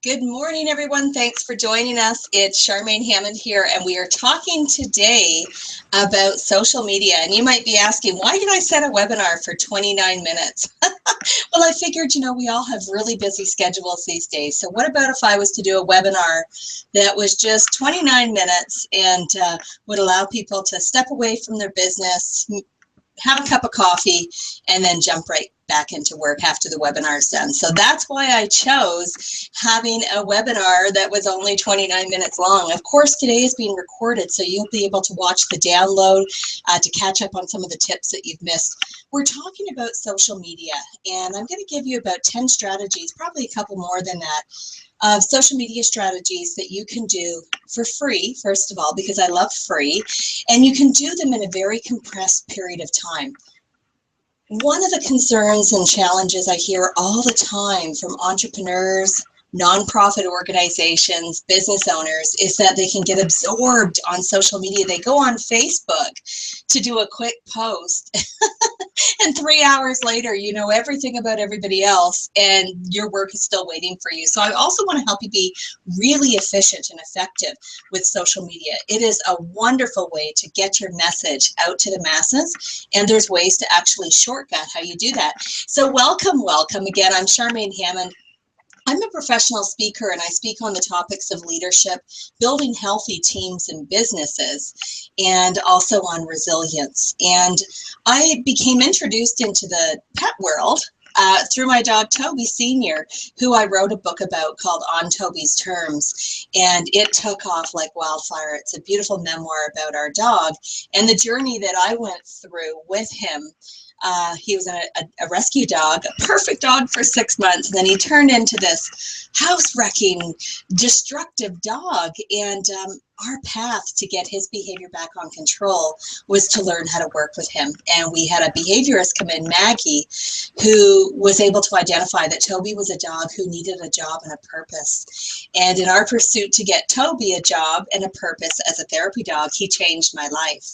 Good morning, everyone. Thanks for joining us. It's Charmaine Hammond here, and we are talking today about social media. And you might be asking, why did I set a webinar for 29 minutes? Well, I figured, we all have really busy schedules these days. So what about if I was to do a webinar that was just 29 minutes and would allow people to step away from their business, have a cup of coffee, and then jump right back into work after the webinar is done. So that's why I chose having a webinar that was only 29 minutes long. Of course, today is being recorded, so you'll be able to watch the download to catch up on some of the tips that you've missed. We're talking about social media, and I'm going to give you about 10 strategies, probably a couple more than that, of social media strategies that you can do for free, first of all, because I love free, and you can do them in a very compressed period of time. One of the concerns and challenges I hear all the time from entrepreneurs, nonprofit organizations, business owners, is that they can get absorbed on social media. They go on Facebook to do a quick post, and 3 hours later, you know everything about everybody else, and your work is still waiting for you. So I also want to help you be really efficient and effective with social media. It is a wonderful way to get your message out to the masses, and there's ways to actually shortcut how you do that. So welcome again. I'm Charmaine Hammond. I'm a professional speaker, and I speak on the topics of leadership, building healthy teams and businesses, and also on resilience. And I became introduced into the pet world through my dog Toby Sr., who I wrote a book about called On Toby's Terms, and it took off like wildfire. It's a beautiful memoir about our dog and the journey that I went through with him. He was a rescue dog, a perfect dog for 6 months, and then he turned into this house-wrecking, destructive dog. And our path to get his behavior back on control was to learn how to work with him. And we had a behaviorist come in, Maggie, who was able to identify that Toby was a dog who needed a job and a purpose. And in our pursuit to get Toby a job and a purpose as a therapy dog, he changed my life.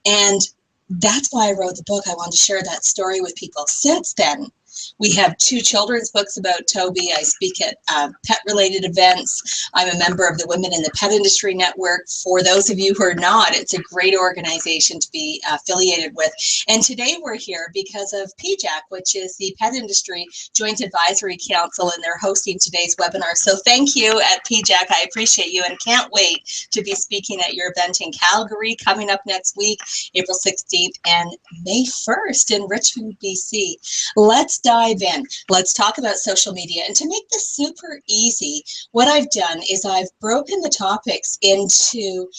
And that's why I wrote the book. I wanted to share that story with people. Since then, we have 2 children's books about Toby. I speak at pet-related events. I'm a member of the Women in the Pet Industry Network. For those of you who are not, it's a great organization to be affiliated with. And today we're here because of PJAC, which is the Pet Industry Joint Advisory Council, and they're hosting today's webinar. So thank you at PJAC. I appreciate you and can't wait to be speaking at your event in Calgary coming up next week, April 16th and May 1st in Richmond, BC. Let's dive in. Let's talk about social media. And to make this super easy, what I've done is I've broken the topics into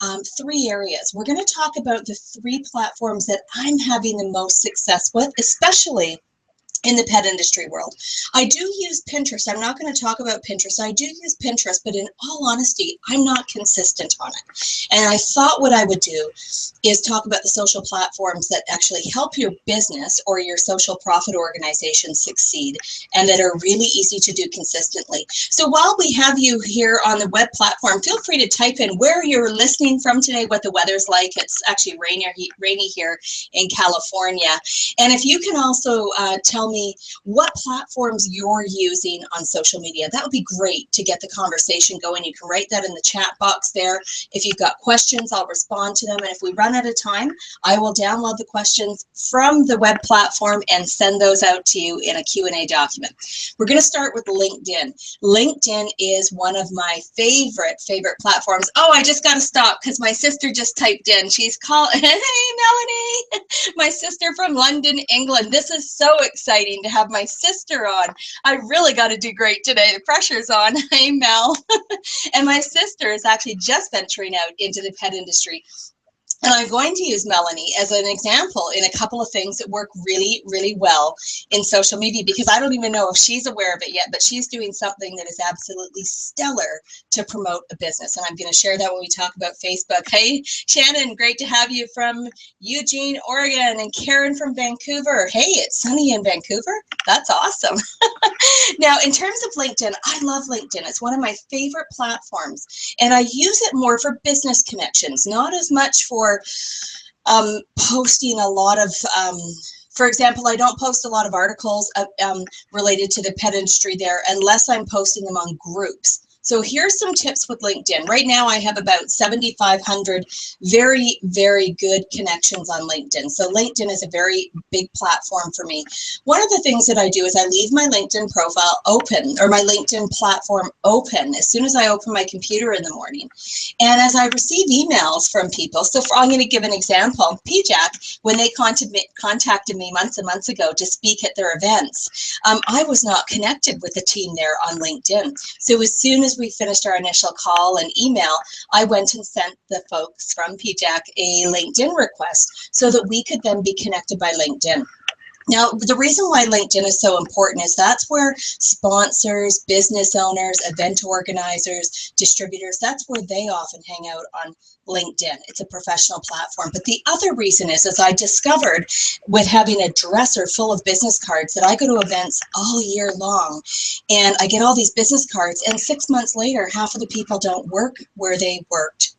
3 areas. We're going to talk about the 3 platforms that I'm having the most success with, especially in the pet industry world. I do use Pinterest. I'm not going to talk about Pinterest. I do use Pinterest, but in all honesty, I'm not consistent on it. And I thought what I would do is talk about the social platforms that actually help your business or your social profit organization succeed and that are really easy to do consistently. So while we have you here on the web platform, feel free to type in where you're listening from today, what the weather's like. It's actually rainy here in California. And if you can also tell me what platforms you're using on social media. That would be great to get the conversation going. You can write that in the chat box there. If you've got questions, I'll respond to them. And if we run out of time, I will download the questions from the web platform and send those out to you in a Q&A document. We're going to start with LinkedIn. LinkedIn is one of my favorite platforms. Oh, I just got to stop because my sister just typed in. She's called, hey, Melanie, my sister from London, England. This is so exciting to have my sister on. I really got to do great today. The pressure's on. Hey, Mel. And my sister is actually just venturing out into the pet industry. And I'm going to use Melanie as an example in a couple of things that work really, really well in social media, because I don't even know if she's aware of it yet, but she's doing something that is absolutely stellar to promote a business. And I'm going to share that when we talk about Facebook. Hey, Shannon, great to have you from Eugene, Oregon, and Karen from Vancouver. Hey, it's sunny in Vancouver. That's awesome. Now, in terms of LinkedIn, I love LinkedIn. It's one of my favorite platforms, and I use it more for business connections, not as much for posting a lot of For example, I don't post a lot of articles related to the pet industry there unless I'm posting them on groups. So here's some tips with LinkedIn. Right now I have about 7,500 very, very good connections on LinkedIn. So LinkedIn is a very big platform for me. One of the things that I do is I leave my LinkedIn profile open, or my LinkedIn platform open, as soon as I open my computer in the morning. And as I receive emails from people, I'm going to give an example. PJAC, when they contacted me months and months ago to speak at their events, I was not connected with the team there on LinkedIn. So as soon as we finished our initial call and email, I went and sent the folks from PJAC a LinkedIn request so that we could then be connected by LinkedIn. Now, the reason why LinkedIn is so important is that's where sponsors, business owners, event organizers, distributors, that's where they often hang out on LinkedIn. It's a professional platform. But the other reason is, as I discovered with having a dresser full of business cards, that I go to events all year long and I get all these business cards, and 6 months later, half of the people don't work where they worked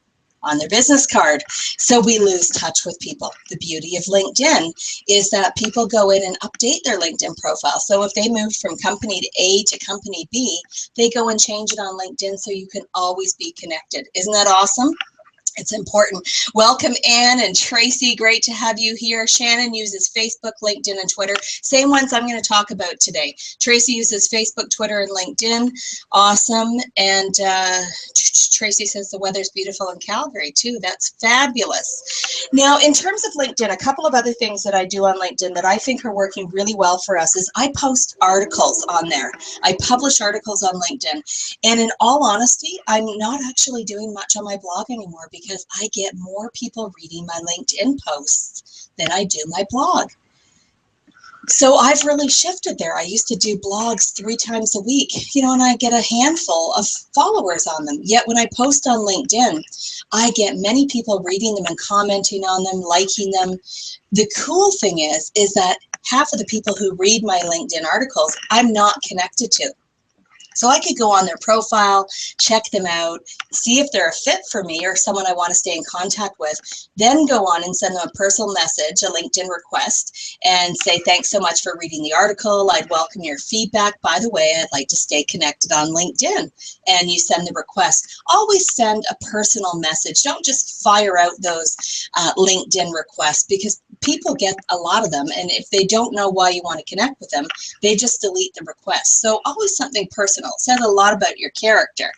on their business card. So we lose touch with people. The beauty of LinkedIn is that people go in and update their LinkedIn profile. So if they moved from company A to company B, they go and change it on LinkedIn so you can always be connected. Isn't that awesome? It's important. Welcome, Ann and Tracy. Great to have you here. Shannon uses Facebook, LinkedIn, and Twitter. Same ones I'm going to talk about today. Tracy uses Facebook, Twitter, and LinkedIn. Awesome. And Tracy says the weather's beautiful in Calgary, too. That's fabulous. Now, in terms of LinkedIn, a couple of other things that I do on LinkedIn that I think are working really well for us is I post articles on there. I publish articles on LinkedIn. And in all honesty, I'm not actually doing much on my blog anymore because I get more people reading my LinkedIn posts than I do my blog. So I've really shifted there. I used to do blogs 3 times a week, and I get a handful of followers on them. Yet when I post on LinkedIn, I get many people reading them and commenting on them, liking them. The cool thing is that half of the people who read my LinkedIn articles, I'm not connected to. So I could go on their profile, check them out, see if they're a fit for me or someone I want to stay in contact with, then go on and send them a personal message, a LinkedIn request, and say, thanks so much for reading the article. I'd welcome your feedback. By the way, I'd like to stay connected on LinkedIn. And you send the request. Always send a personal message. Don't just fire out those LinkedIn requests, because people get a lot of them. And if they don't know why you want to connect with them, they just delete the request. So always something personal. It says a lot about your character.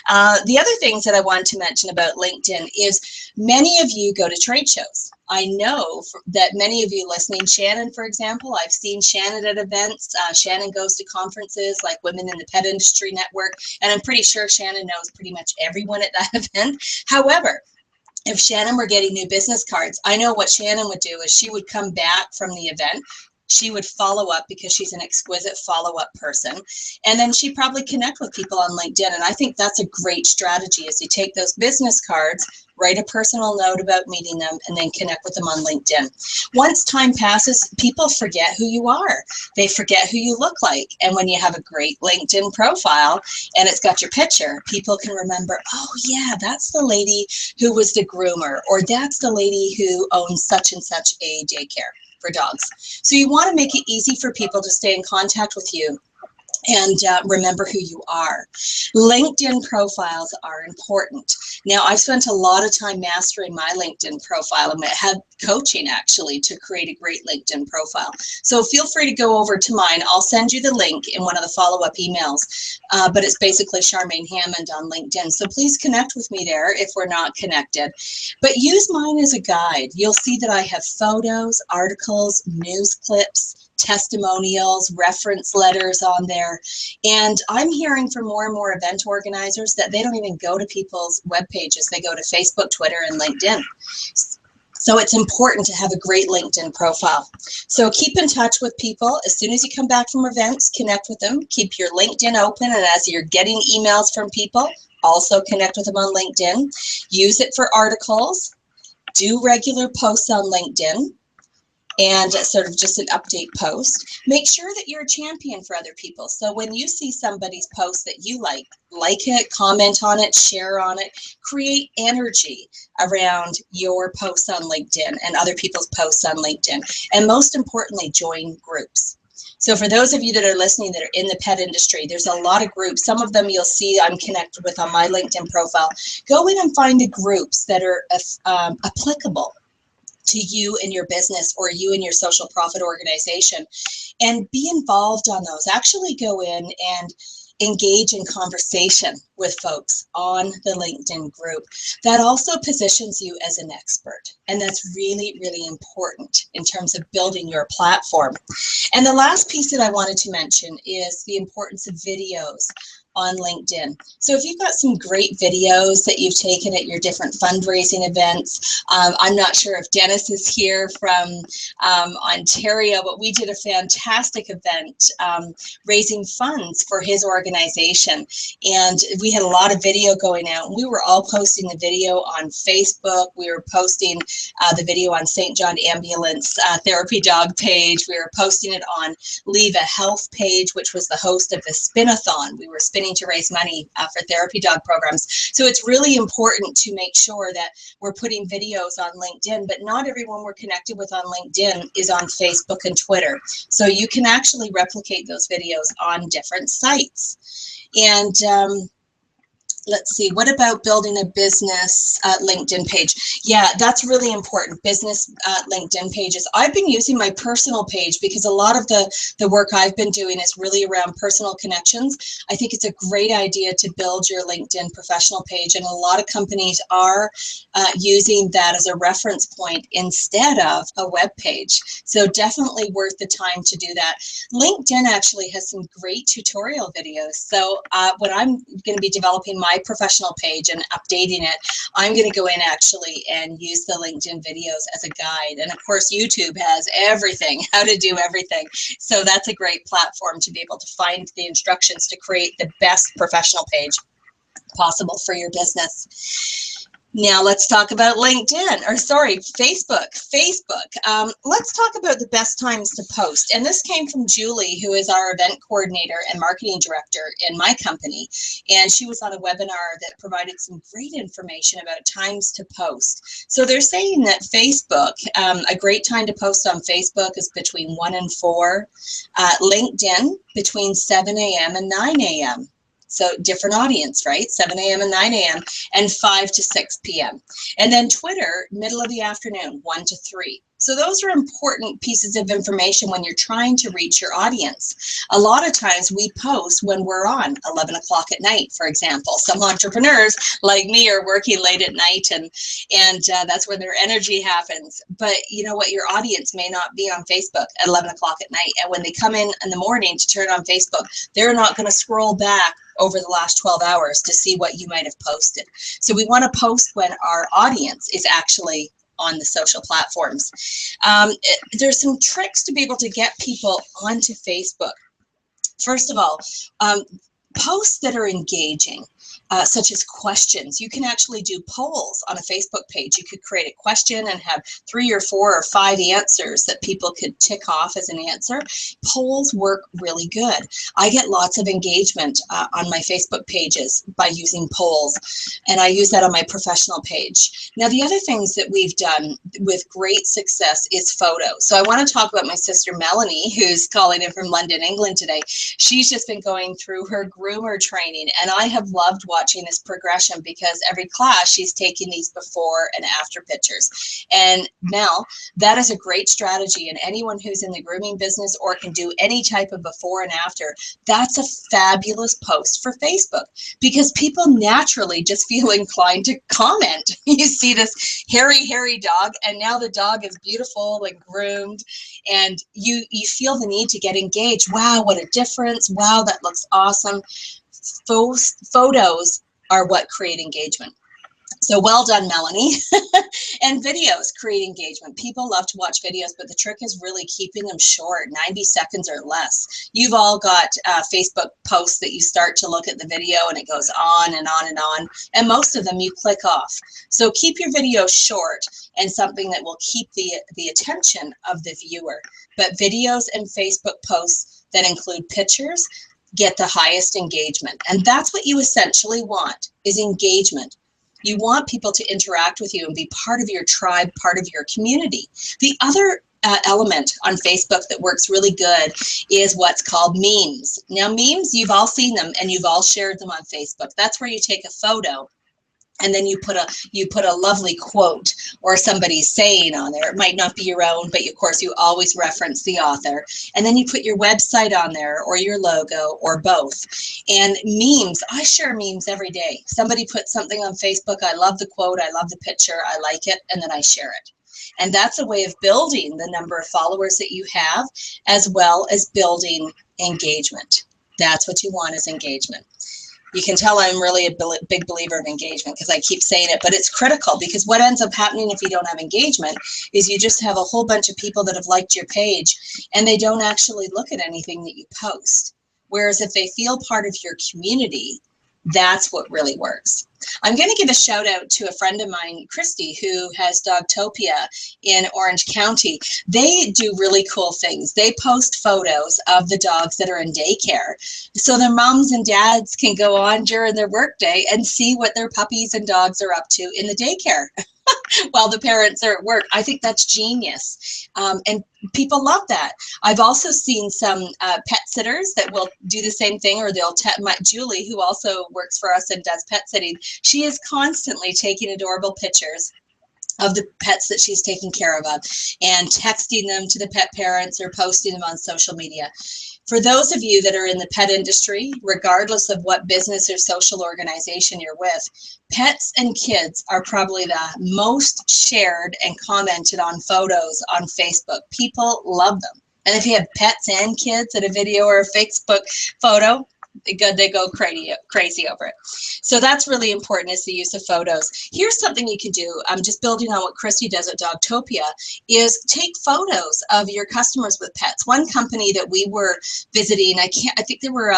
The other things that I wanted to mention about LinkedIn is many of you go to trade shows. I know that many of you listening, Shannon, for example, I've seen Shannon at events. Shannon goes to conferences like Women in the Pet Industry Network, and I'm pretty sure Shannon knows pretty much everyone at that event. However, if Shannon were getting new business cards, I know what Shannon would do is she would come back from the event. She would follow up because she's an exquisite follow-up person. And then she'd probably connect with people on LinkedIn. And I think that's a great strategy, is you take those business cards, write a personal note about meeting them, and then connect with them on LinkedIn. Once time passes, people forget who you are. They forget who you look like. And when you have a great LinkedIn profile and it's got your picture, people can remember, oh yeah, that's the lady who was the groomer, or that's the lady who owns such and such a daycare for dogs. So you want to make it easy for people to stay in contact with you and remember who you are. LinkedIn profiles are important. Now, I've spent a lot of time mastering my LinkedIn profile and had coaching actually to create a great LinkedIn profile. So feel free to go over to mine. I'll send you the link in one of the follow-up emails, but it's basically Charmaine Hammond on LinkedIn. So please connect with me there if we're not connected. But use mine as a guide. You'll see that I have photos, articles, news clips, testimonials, reference letters on there. And I'm hearing from more and more event organizers that they don't even go to people's web pages. They go to Facebook, Twitter, and LinkedIn. So it's important to have a great LinkedIn profile. So keep in touch with people. As soon as you come back from events, connect with them. Keep your LinkedIn open. And as you're getting emails from people, also connect with them on LinkedIn. Use it for articles. Do regular posts on LinkedIn. and sort of just an update post. Make sure that you're a champion for other people. So when you see somebody's post that you like it, comment on it, share on it, create energy around your posts on LinkedIn and other people's posts on LinkedIn. And most importantly, join groups. So for those of you that are listening that are in the pet industry, there's a lot of groups. Some of them you'll see I'm connected with on my LinkedIn profile. Go in and find the groups that are applicable to you and your business or you and your social profit organization, and be involved on those. Actually go in and engage in conversation with folks on the LinkedIn group. That also positions you as an expert. And that's really, really important in terms of building your platform. And the last piece that I wanted to mention is the importance of videos on LinkedIn. So if you've got some great videos that you've taken at your different fundraising events, I'm not sure if Dennis is here from Ontario, but we did a fantastic event raising funds for his organization. And we had a lot of video going out. We were all posting the video on Facebook. We were posting the video on St. John Ambulance Therapy Dog page. We were posting it on Leave a Health page, which was the host of the Spinathon. We were spinning to raise money for therapy dog programs. So it's really important to make sure that we're putting videos on LinkedIn, but not everyone we're connected with on LinkedIn is on Facebook and Twitter. So you can actually replicate those videos on different sites. And let's see, what about building a business LinkedIn page? Yeah, that's really important, business LinkedIn pages. I've been using my personal page because a lot of the work I've been doing is really around personal connections. I think it's a great idea to build your LinkedIn professional page, and a lot of companies are using that as a reference point instead of a web page. So definitely worth the time to do that. LinkedIn actually has some great tutorial videos. So when I'm going to be developing my professional page and updating it, I'm going to go in actually and use the LinkedIn videos as a guide. And of course, YouTube has everything, how to do everything. So that's a great platform to be able to find the instructions to create the best professional page possible for your business. Now let's talk about LinkedIn, or sorry, Facebook. Let's talk about the best times to post. And this came from Julie, who is our event coordinator and marketing director in my company. And she was on a webinar that provided some great information about times to post. So they're saying that Facebook, a great time to post on Facebook is between 1 and 4. LinkedIn between 7 a.m. and 9 a.m. So different audience, right? 7 a.m. and 9 a.m. and 5 to 6 p.m. And then Twitter, middle of the afternoon, 1 to 3. So those are important pieces of information when you're trying to reach your audience. A lot of times we post when we're on 11 o'clock at night, for example. Some entrepreneurs like me are working late at night, and that's where their energy happens. But you know what? Your audience may not be on Facebook at 11 o'clock at night. And when they come in the morning to turn on Facebook, they're not going to scroll back over the last 12 hours to see what you might have posted. So we want to post when our audience is actually on the social platforms. There's some tricks to be able to get people onto Facebook. First of all, posts that are engaging, such as questions. You can actually do polls on a Facebook page. You could create a question and have 3 or 4 or 5 answers that people could tick off as an answer. Polls work really good. I get lots of engagement on my Facebook pages by using polls, and I use that on my professional page. Now, the other things that we've done with great success is photos. So I want to talk about my sister Melanie, who's calling in from London, England today. She's just been going through her groomer training, and I have loved watching this progression because every class she's taking these before and after pictures. And Mel, that is a great strategy, and anyone who's in the grooming business or can do any type of before and after, that's a fabulous post for Facebook because people naturally just feel inclined to comment. You see this hairy dog, and now the dog is beautiful and groomed, and you feel the need to get engaged. Wow, what a difference. Wow, that looks awesome. Photos are what create engagement. So well done, Melanie. And videos create engagement. People love to watch videos, but the trick is really keeping them short, 90 seconds or less. You've all got Facebook posts that you start to look at the video and it goes on and on and on. And most of them you click off. So keep your videos short and something that will keep the attention of the viewer. But videos and Facebook posts that include pictures get the highest engagement. And that's what you essentially want, is engagement. You want people to interact with you and be part of your tribe, part of your community. The other element on Facebook that works really good is what's called memes. Now, memes, you've all seen them and you've all shared them on Facebook. That's where you take a photo and then you put a lovely quote or somebody's saying on there. It might not be your own, but of course you always reference the author. And then you put your website on there or your logo or both. And memes, I share memes every day. Somebody puts something on Facebook, I love the quote, I love the picture, I like it, and then I share it. And that's a way of building the number of followers that you have, as well as building engagement. That's what you want, is engagement. You can tell I'm really a big believer of engagement because I keep saying it, but it's critical, because what ends up happening if you don't have engagement is you just have a whole bunch of people that have liked your page and they don't actually look at anything that you post. Whereas if they feel part of your community, that's what really works. I'm going to give a shout out to a friend of mine, Christy, who has Dogtopia in Orange County. They do really cool things. They post photos of the dogs that are in daycare, so their moms and dads can go on during their workday and see what their puppies and dogs are up to in the daycare while the parents are at work. I think that's genius. And people love that. I've also seen some pet sitters that will do the same thing, or they'll Julie, who also works for us and does pet sitting. She is constantly taking adorable pictures of the pets that she's taking care of and texting them to the pet parents or posting them on social media. For those of you that are in the pet industry, regardless of what business or social organization you're with, pets and kids are probably the most shared and commented on photos on Facebook. People love them. And if you have pets and kids in a video or a Facebook photo, they go crazy over it. So that's really important, is the use of photos. Here's something you can do. I'm just building on what Christy does at Dogtopia, is take photos of your customers with pets. One company that we were visiting, I think they were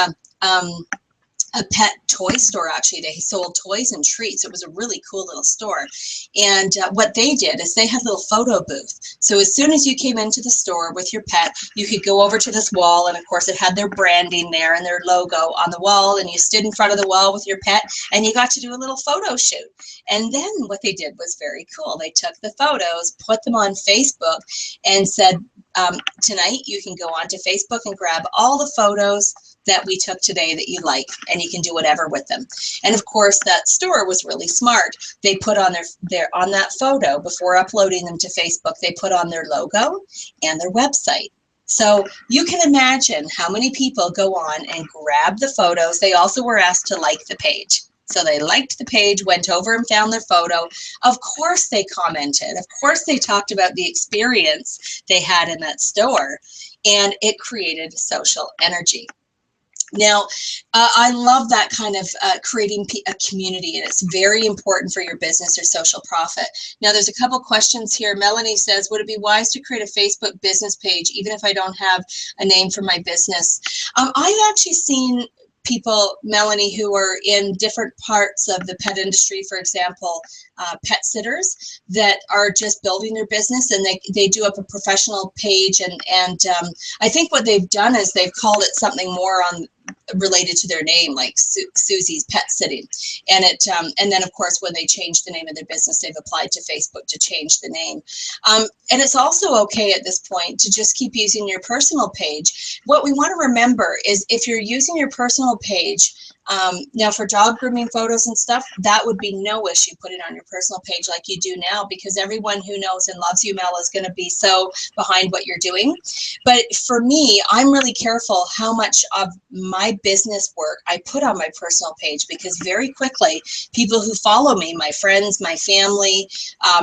a pet toy store. Actually, they sold toys and treats. It was a really cool little store. And what they did is they had a little photo booth. So as soon as you came into the store with your pet, you could go over to this wall, and of course it had their branding there and their logo on the wall, and you stood in front of the wall with your pet and you got to do a little photo shoot. And then what they did was very cool. They took the photos, put them on Facebook, and said, tonight you can go onto Facebook and grab all the photos that we took today that you like, and you can do whatever with them. And of course, that store was really smart. They put on their on that photo, before uploading them to Facebook, they put on their logo and their website. So you can imagine how many people go on and grab the photos. They also were asked to like the page. So they liked the page, went over and found their photo. Of course they commented. Of course they talked about the experience they had in that store, and it created social energy. Now, I love that kind of creating a community, and it's very important for your business or social profit. Now, there's a couple questions here. Melanie says, would it be wise to create a Facebook business page even if I don't have a name for my business? I've actually seen people, Melanie, who are in different parts of the pet industry, for example, pet sitters that are just building their business, and they do up a professional page, and I think what they've done is they've called it something more related to their name, like Susie's Pet Sitting, and then of course when they change the name of their business, they've applied to Facebook to change the name, and it's also okay at this point to just keep using your personal page. What we want to remember is, if you're using your personal page, now for dog grooming photos and stuff, that would be no issue putting on your personal page like you do now, because everyone who knows and loves you, Mel, is going to be so behind what you're doing. But for me, I'm really careful how much of my business work I put on my personal page, because very quickly people who follow me, my friends, my family,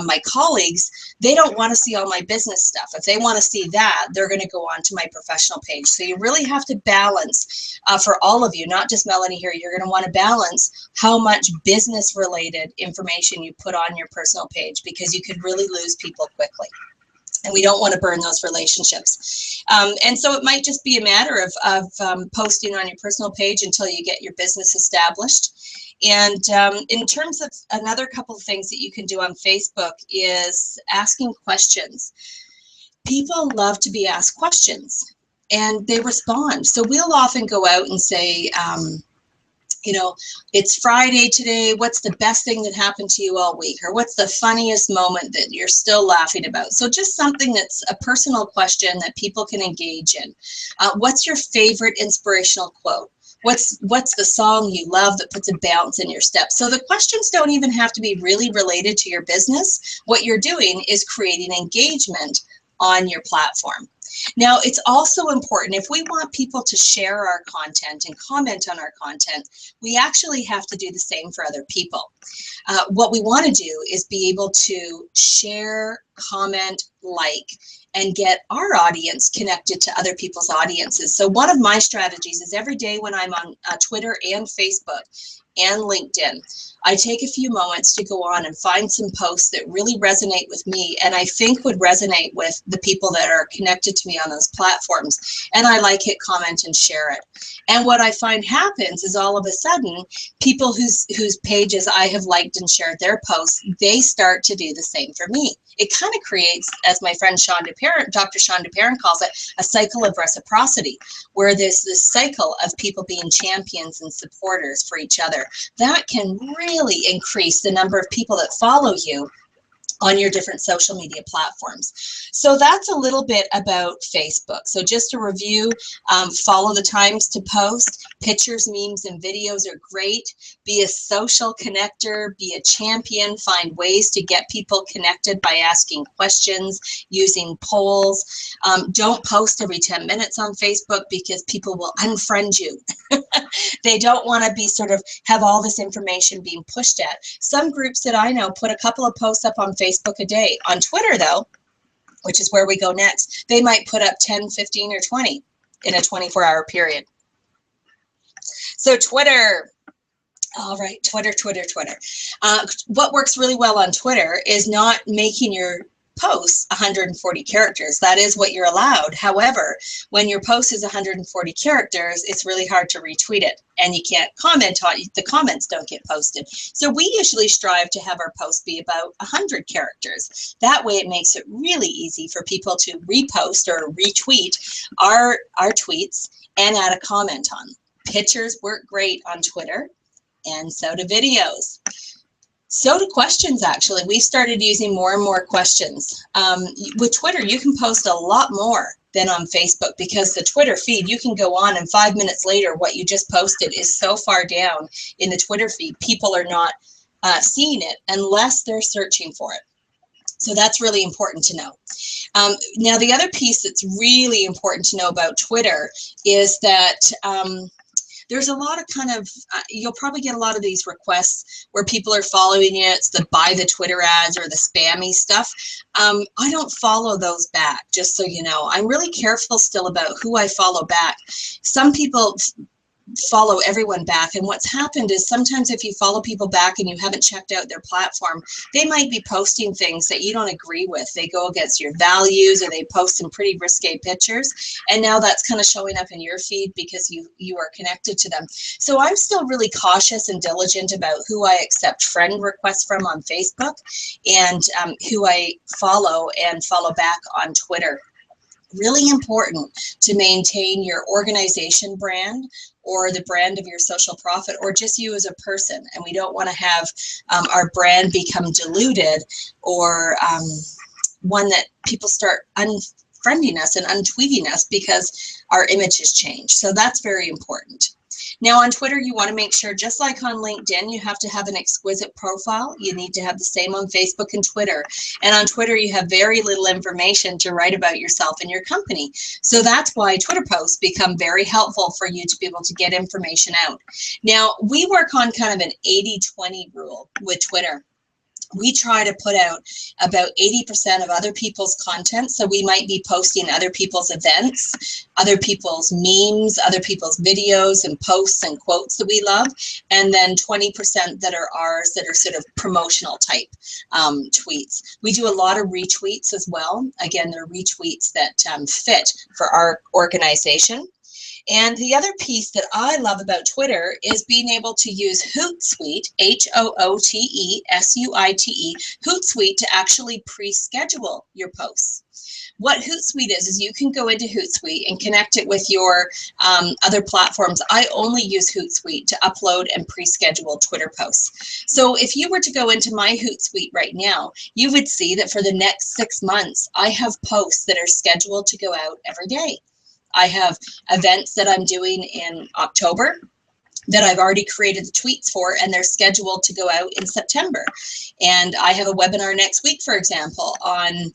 my colleagues, they don't want to see all my business stuff. If they want to see that, they're going to go on to my professional page. So you really have to balance for all of you, not just Melanie here. you're going to want to balance how much business related information you put on your personal page, because you could really lose people quickly. And we don't want to burn those relationships. And so it might just be a matter of posting on your personal page until you get your business established. And in terms of another couple of things that you can do on Facebook is asking questions. People love to be asked questions and they respond. So we'll often go out and say, you know, it's Friday today. What's the best thing that happened to you all week? Or what's the funniest moment that you're still laughing about? So just something that's a personal question that people can engage in. What's your favorite inspirational quote? What's the song you love that puts a bounce in your step? So the questions don't even have to be really related to your business. What you're doing is creating engagement on your platform. Now, it's also important, if we want people to share our content and comment on our content, we actually have to do the same for other people. What we want to do is be able to share, comment, like, and get our audience connected to other people's audiences. So one of my strategies is every day when I'm on Twitter and Facebook and LinkedIn, I take a few moments to go on and find some posts that really resonate with me and I think would resonate with the people that are connected to me on those platforms. And I like it, comment, and share it. And what I find happens is all of a sudden, people whose pages I have liked and shared their posts, they start to do the same for me. It kind of creates, as my friend Dr. Sean DeParent calls it, a cycle of reciprocity, where there's this cycle of people being champions and supporters for each other. That can really increase the number of people that follow you on your different social media platforms. So that's a little bit about Facebook. So just to review, follow the times to post. Pictures, memes, and videos are great. Be a social connector, be a champion, find ways to get people connected by asking questions, using polls. Don't post every 10 minutes on Facebook because people will unfriend you. They don't want to be have all this information being pushed at. Some groups that I know put a couple of posts up on Facebook a day. On Twitter, though, which is where we go next, they might put up 10, 15, or 20 in a 24-hour period. So Twitter. All right, Twitter. What works really well on Twitter is not making your posts 140 characters. That is what you're allowed. However, when your post is 140 characters, it's really hard to retweet it and you can't comment on it. The comments don't get posted. So we usually strive to have our post be about 100 characters. That way it makes it really easy for people to repost or retweet our tweets and add a comment on. Pictures work great on Twitter, and so do videos. So do questions, actually. We started using more and more questions. With Twitter, you can post a lot more than on Facebook because the Twitter feed, you can go on and 5 minutes later, what you just posted is so far down in the Twitter feed, people are not seeing it unless they're searching for it. So that's really important to know. Now, the other piece that's really important to know about Twitter is that there's a lot of you'll probably get a lot of these requests where people are following you. It's the buy the Twitter ads or the spammy stuff. I don't follow those back, just so you know. I'm really careful still about who I follow back. Some people follow everyone back, and what's happened is sometimes if you follow people back and you haven't checked out their platform, they might be posting things that you don't agree with. They go against your values, or they post some pretty risque pictures, and now that's kind of showing up in your feed because you are connected to them. So I'm still really cautious and diligent about who I accept friend requests from on Facebook and who I follow and follow back on Twitter. Really important to maintain your organization brand or the brand of your social profit, or just you as a person. And we don't want to have our brand become diluted, or one that people start unfriending us and untweeting us because our image has changed. So that's very important. Now on Twitter, you want to make sure, just like on LinkedIn, you have to have an exquisite profile. You need to have the same on Facebook and Twitter. And on Twitter, you have very little information to write about yourself and your company. So that's why Twitter posts become very helpful for you to be able to get information out. Now, we work on kind of an 80-20 rule with Twitter. we try to put out about 80% of other people's content. So we might be posting other people's events, other people's memes, other people's videos and posts and quotes that we love. And then 20% that are ours that are sort of promotional type tweets. We do a lot of retweets as well. Again, they're retweets that fit for our organization. And the other piece that I love about Twitter is being able to use Hootsuite, Hootsuite, Hootsuite to actually pre-schedule your posts. What Hootsuite is you can go into Hootsuite and connect it with your other platforms. I only use Hootsuite to upload and pre-schedule Twitter posts. So if you were to go into my Hootsuite right now, you would see that for the next 6 months, I have posts that are scheduled to go out every day. I have events that I'm doing in October that I've already created the tweets for, and they're scheduled to go out in September. And I have a webinar next week, for example, on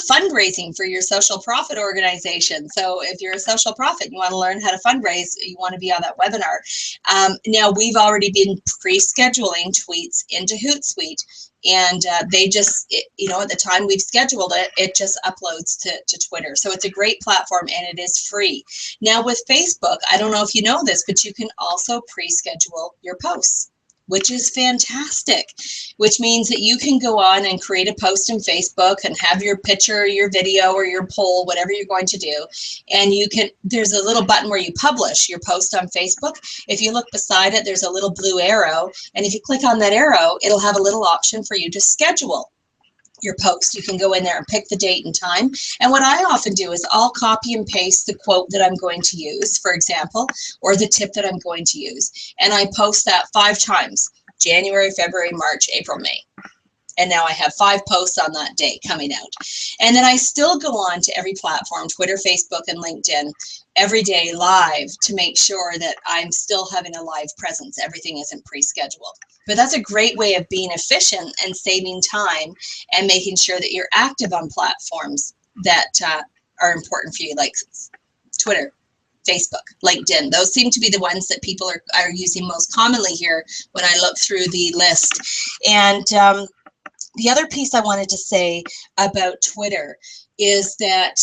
fundraising for your social profit organization. So if you're a social profit, you want to learn how to fundraise, you want to be on that webinar. Now, we've already been pre-scheduling tweets into Hootsuite. And they just, at the time we've scheduled it, it just uploads to Twitter. So it's a great platform and it is free. Now with Facebook, I don't know if you know this, but you can also pre-schedule your posts, which is fantastic, which means that you can go on and create a post in Facebook and have your picture, your video, or your poll, whatever you're going to do. And there's a little button where you publish your post on Facebook. If you look beside it, there's a little blue arrow. And if you click on that arrow, it'll have a little option for you to schedule your post. You can go in there and pick the date and time. And what I often do is I'll copy and paste the quote that I'm going to use, for example, or the tip that I'm going to use. And I post that 5 times, January, February, March, April, May. And now I have 5 posts on that day coming out. And then I still go on to every platform, Twitter, Facebook, and LinkedIn, every day live to make sure that I'm still having a live presence. Everything isn't pre-scheduled. But that's a great way of being efficient and saving time and making sure that you're active on platforms that are important for you, like Twitter, Facebook, LinkedIn. Those seem to be the ones that people are using most commonly here when I look through the list. And the other piece I wanted to say about Twitter is that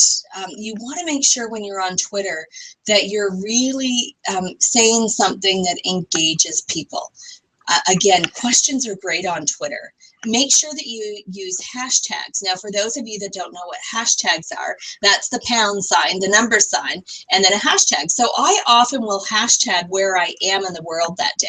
you want to make sure when you're on Twitter that you're really saying something that engages people. Again, questions are great on Twitter. Make sure that you use hashtags. Now, for those of you that don't know what hashtags are, that's the pound sign, the number sign, and then a hashtag. So I often will hashtag where I am in the world that day.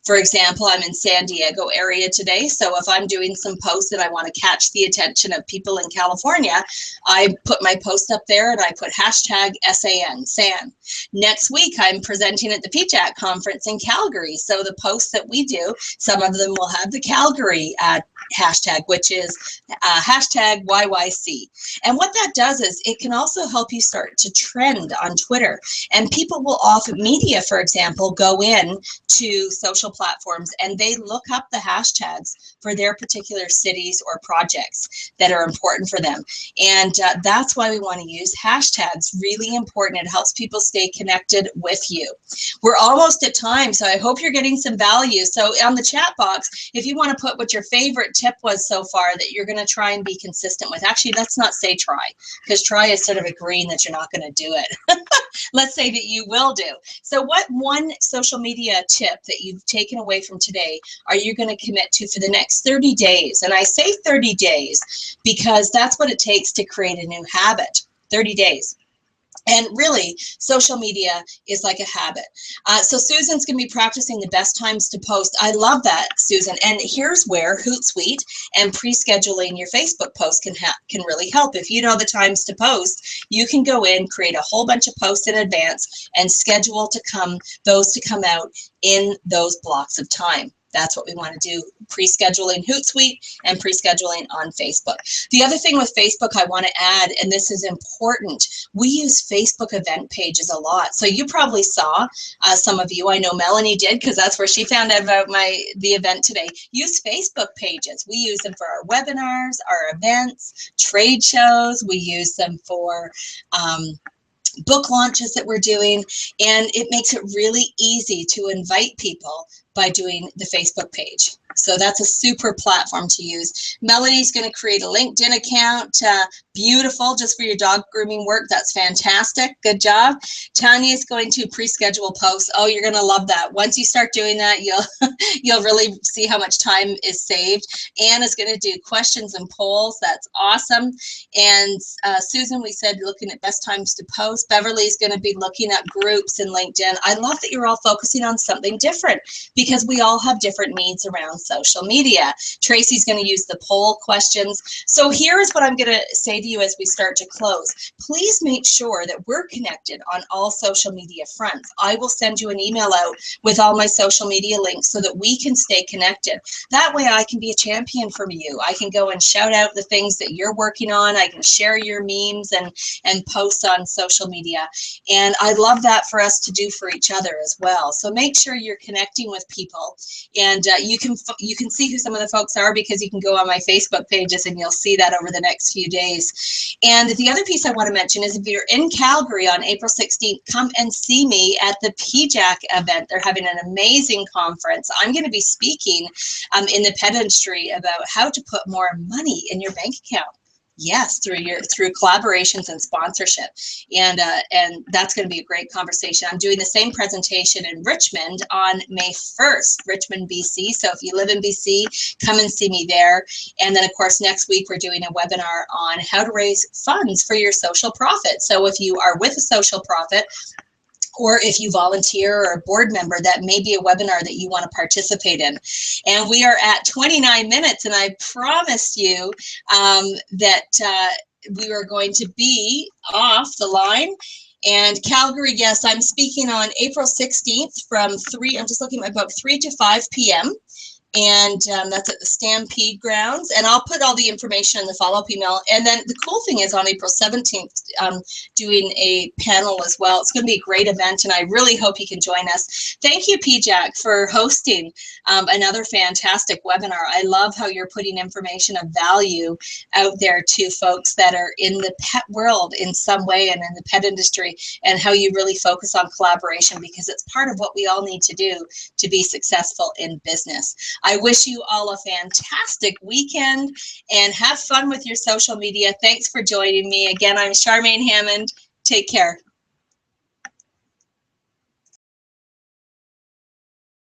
For example, I'm in San Diego area today. So if I'm doing some posts and I want to catch the attention of people in California, I put my post up there and I put hashtag SAN, SAN. Next week, I'm presenting at the PCHAT conference in Calgary. So the posts that we do, some of them will have the Calgary hashtag, which is hashtag YYC. And what that does is it can also help you start to trend on Twitter. And people will often, media, for example, go in to social platforms and they look up the hashtags for their particular cities or projects that are important for them. And that's why we want to use hashtags. Really important. It helps people stay connected with you. We're almost at time, so I hope you're getting some value. So on the chat box, if you want to put what your favorite tip was so far that you're going to try and be consistent with. Actually, let's not say try, because try is sort of agreeing that you're not going to do it. Let's say that you will do. So what one social media tip that you've taken away from today are you going to commit to for the next 30 days? And I say 30 days because that's what it takes to create a new habit. 30 days. And really, social media is like a habit. So Susan's going to be practicing the best times to post. I love that, Susan. And here's where Hootsuite and pre-scheduling your Facebook post can really help. If you know the times to post, you can go in, create a whole bunch of posts in advance, and schedule those to come out in those blocks of time. That's what we want to do, pre-scheduling Hootsuite and pre-scheduling on Facebook. The other thing with Facebook I want to add, and this is important, we use Facebook event pages a lot. So you probably saw, some of you, I know Melanie did because that's where she found out about the event today. Use Facebook pages. We use them for our webinars, our events, trade shows. We use them for book launches that we're doing, and it makes it really easy to invite people by doing the Facebook page. So that's a super platform to use. Melody's going to create a LinkedIn account. Beautiful, just for your dog grooming work. That's fantastic. Good job. Tanya is going to pre-schedule posts. Oh, you're going to love that. Once you start doing that, you'll really see how much time is saved. Anne is going to do questions and polls. That's awesome. And Susan, we said looking at best times to post. Beverly's going to be looking at groups in LinkedIn. I love that you're all focusing on something different because we all have different needs around social media. Tracy's going to use the poll questions. So here is what I'm going to say to you as we start to close. Please make sure that we're connected on all social media fronts. I will send you an email out with all my social media links so that we can stay connected. That way I can be a champion for you. I can go and shout out the things that you're working on. I can share your memes and posts on social media. And I love that for us to do for each other as well. So make sure you're connecting with people. And you can see who some of the folks are because you can go on my Facebook pages and you'll see that over the next few days. And the other piece I want to mention is if you're in Calgary on April 16th, come and see me at the PJAC event. They're having an amazing conference. I'm going to be speaking in the pet industry about how to put more money in your bank account. Yes, through collaborations and sponsorship, and that's going to be a great conversation. I'm doing the same presentation in Richmond on May 1st, Richmond, BC. So if you live in BC, come and see me there. And then, of course, next week we're doing a webinar on how to raise funds for your social profit. So if you are with a social profit, or if you volunteer or a board member, that may be a webinar that you want to participate in. And we are at 29 minutes, and I promised you that we were going to be off the line. And Calgary, yes, I'm speaking on April 16th from 3, I'm just looking at about 3 to 5 p.m. And that's at the Stampede Grounds. And I'll put all the information in the follow-up email. And then the cool thing is on April 17th, doing a panel as well. It's going to be a great event, and I really hope you can join us. Thank you, PJAC, for hosting another fantastic webinar. I love how you're putting information of value out there to folks that are in the pet world in some way and in the pet industry, and how you really focus on collaboration because it's part of what we all need to do to be successful in business. I wish you all a fantastic weekend and have fun with your social media. Thanks for joining me. Again, I'm Charmaine Hammond. Take care.